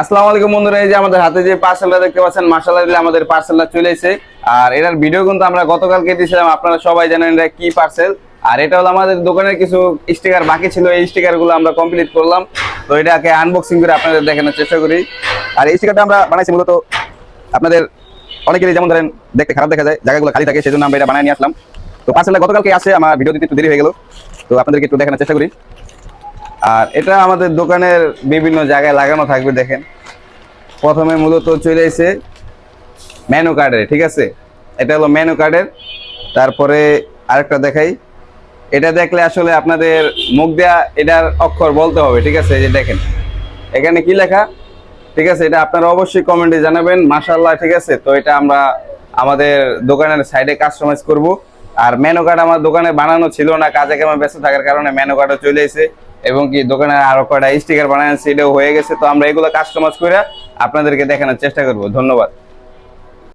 আসসালামু আলাইকুম বন্ধুরা, এই যে আমাদের হাতে যে পার্সেলটা দেখতে পাচ্ছেন, মাশাআল্লাহ আমাদের পার্সেলটা চলে এসেছে। আর এটার ভিডিও কিন্তু আমরা গতকালকে দিয়েছিলাম, আপনারা সবাই জানেন এটা কি পার্সেল। আর এটা হলো আমাদের দোকানের কিছু স্টিকার বাকি ছিল, এই স্টিকার গুলো আমরা কমপ্লিট করলাম। তো এটাকে আনবক্সিং করে আপনাদের দেখানোর চেষ্টা করি। আর এই স্টিকারটা আমরা বানাইছি মূলত আপনাদের অনেকেরই যেমন ধরেন দেখতে খারাপ দেখা যায়, জায়গাগুলো খালি থাকে, সেজন্য আমরা এটা বানিয়ে নিয়ে আসলাম। তো পার্সেলটা গতকালকে আসে, আমার ভিডিও দিতে একটু দেরি হয়ে গেল, তো আপনাদেরকে একটু দেখানোর চেষ্টা করি। আর এটা আমাদের দোকানের বিভিন্ন জায়গায় লাগানো থাকবে। দেখেন, প্রথমে মূলত চলে এসে মেনু কার্ডের, ঠিক আছে, এটা হলো মেনু কার্ডের। তারপরে আরেকটা দেখাই, এটা দেখলে আসলে আপনাদের মুখ দেয়া এটার অক্ষর বলতে হবে, ঠিক আছে। এই যে দেখেন এখানে কি লেখা, ঠিক আছে, এটা আপনারা অবশ্যই কমেন্টে জানাবেন। মাশাআল্লাহ, ঠিক আছে। তো এটা আমরা আমাদের দোকানের সাইডে কাস্টমাইজ করব। আর মেনু কার্ড আমার দোকানে বানানো ছিল না, কাজে কামে ব্যস্ত থাকার কারণে মেনু কার্ডও চলে এসেছে, এবং কি দোকানে আরো কয়টা স্টিকার বানানো সেটাও হয়ে গেছে। তো আমরা এগুলো কাস্টমাইজ করে আপনাদেরকে দেখানোর চেষ্টা করব। ধন্যবাদ।